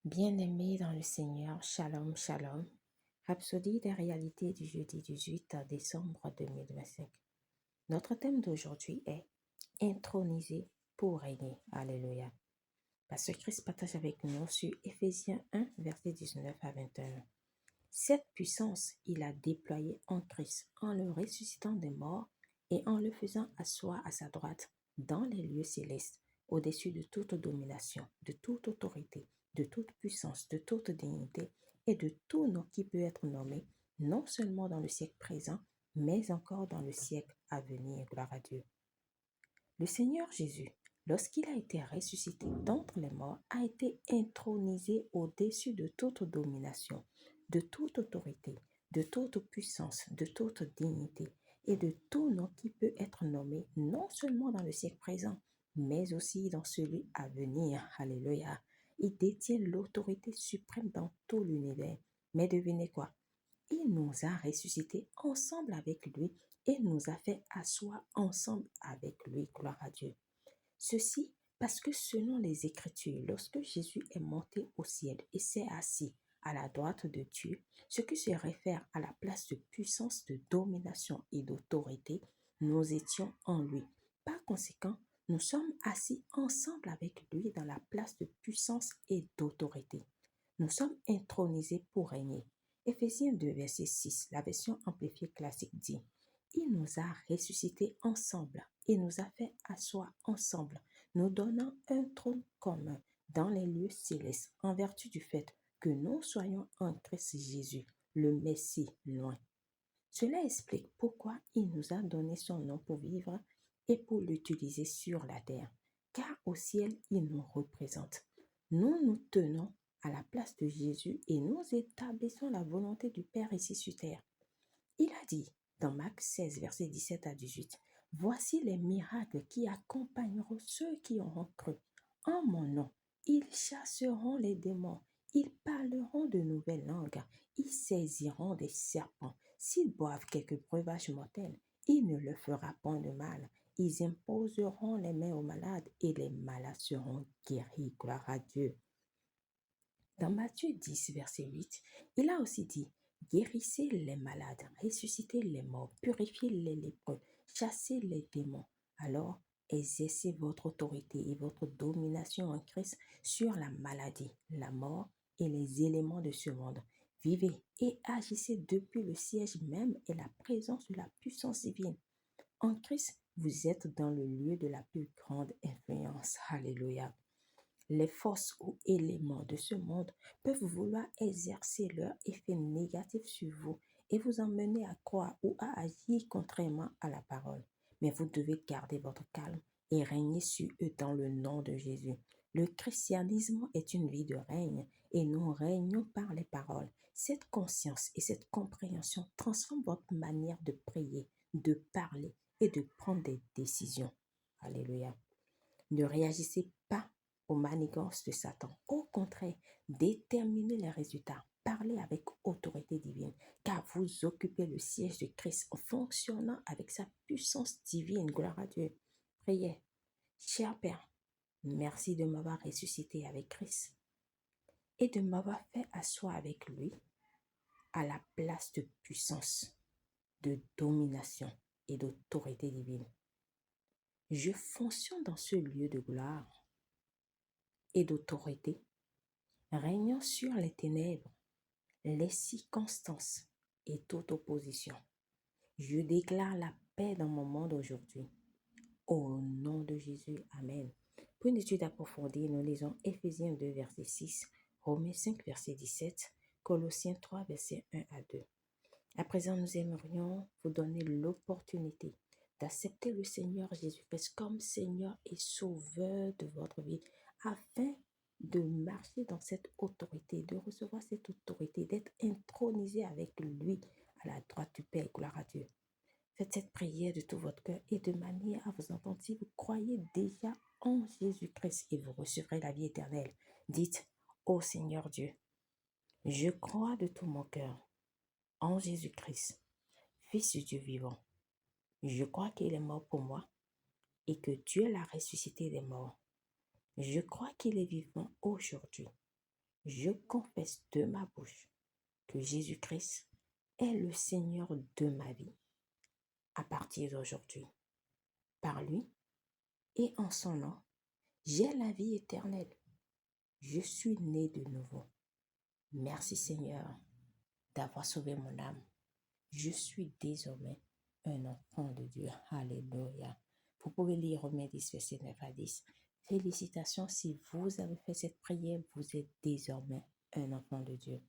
Bien-aimés dans le Seigneur, Shalom, Shalom. Rhapsodie des réalités du jeudi 18 décembre 2025. Notre thème d'aujourd'hui est intronisé pour régner. Alléluia. Pasteur Christ partage avec nous sur Éphésiens 1, verset 19 à 21. Cette puissance, il a déployée en Christ en le ressuscitant des morts et en le faisant asseoir à sa droite dans les lieux célestes, au-dessus de toute domination, de toute autorité, de toute puissance, de toute dignité et de tout nom qui peut être nommé, non seulement dans le siècle présent, mais encore dans le siècle à venir. Gloire à Dieu. Le Seigneur Jésus, lorsqu'il a été ressuscité d'entre les morts, a été intronisé au-dessus de toute domination, de toute autorité, de toute puissance, de toute dignité et de tout nom qui peut être nommé non seulement dans le siècle présent, mais aussi dans celui à venir. Alléluia. Il détient l'autorité suprême dans tout l'univers. Mais devinez quoi? Il nous a ressuscités ensemble avec lui et nous a fait asseoir ensemble avec lui. Gloire à Dieu. Ceci parce que selon les Écritures, lorsque Jésus est monté au ciel et s'est assis à la droite de Dieu, ce qui se réfère à la place de puissance, de domination et d'autorité, nous étions en lui. Par conséquent, nous sommes assis ensemble avec lui dans la place de puissance et d'autorité. Nous sommes intronisés pour régner. Éphésiens 2, verset 6, la version amplifiée classique dit: Il nous a ressuscités ensemble et nous a fait asseoir ensemble, nous donnant un trône commun dans les lieux célestes, en vertu du fait que nous soyons en Christ Jésus, le Messie loin. Cela explique pourquoi il nous a donné son nom pour vivre et pour l'utiliser sur la terre, car au ciel, il nous représente. Nous nous tenons à la place de Jésus et nous établissons la volonté du Père ici sur terre. Il a dit dans Marc 16, versets 17 à 18, « Voici les miracles qui accompagneront ceux qui auront cru. En mon nom, ils chasseront les démons, ils parleront de nouvelles langues, ils saisiront des serpents. S'ils boivent quelque breuvage mortel, il ne leur fera point de mal. Ils imposeront les mains aux malades et les malades seront guéris. » Gloire à Dieu. Dans Matthieu 10, verset 8, il a aussi dit: Guérissez les malades, ressuscitez les morts, purifiez les lépreux, chassez les démons. Alors, exercez votre autorité et votre domination en Christ sur la maladie, la mort et les éléments de ce monde. Vivez et agissez depuis le siège même et la présence de la puissance divine. En Christ, vous êtes dans le lieu de la plus grande influence. Alléluia. Les forces ou éléments de ce monde peuvent vouloir exercer leur effet négatif sur vous et vous emmener à croire ou à agir contrairement à la parole. Mais vous devez garder votre calme et régner sur eux dans le nom de Jésus. Le christianisme est une vie de règne et nous régnons par les paroles. Cette conscience et cette compréhension transforment votre manière de prier, de parler et de prendre des décisions. Alléluia. Ne réagissez pas aux manigances de Satan. Au contraire, déterminez les résultats. Parlez avec autorité divine, car vous occupez le siège de Christ en fonctionnant avec sa puissance divine. Gloire à Dieu. Priez. Cher Père, merci de m'avoir ressuscité avec Christ et de m'avoir fait asseoir avec lui à la place de puissance, de domination et d'autorité divine. Je fonctionne dans ce lieu de gloire et d'autorité, régnant sur les ténèbres, les circonstances et toute opposition. Je déclare la paix dans mon monde aujourd'hui. Au nom de Jésus, Amen. Pour une étude approfondie, nous lisons Éphésiens 2, verset 6, Romains 5, verset 17, Colossiens 3, verset 1 à 2. À présent, nous aimerions vous donner l'opportunité d'accepter le Seigneur Jésus-Christ comme Seigneur et Sauveur de votre vie, afin de marcher dans cette autorité, de recevoir cette autorité, d'être intronisé avec lui à la droite du Père. Gloire à Dieu. Faites cette prière de tout votre cœur et de manière à vous entendre. Si vous croyez déjà en Jésus-Christ et vous recevrez la vie éternelle, dites: Ô Seigneur Dieu, je crois de tout mon cœur en Jésus-Christ, Fils du Dieu vivant. Je crois qu'il est mort pour moi et que Dieu l'a ressuscité des morts. Je crois qu'il est vivant aujourd'hui. Je confesse de ma bouche que Jésus-Christ est le Seigneur de ma vie. À partir d'aujourd'hui, par lui et en son nom, j'ai la vie éternelle. Je suis né de nouveau. Merci Seigneur d'avoir sauvé mon âme. Je suis désormais un enfant de Dieu. Alléluia. Vous pouvez lire Romains 10, verset 9 à 10. Félicitations si vous avez fait cette prière, vous êtes désormais un enfant de Dieu.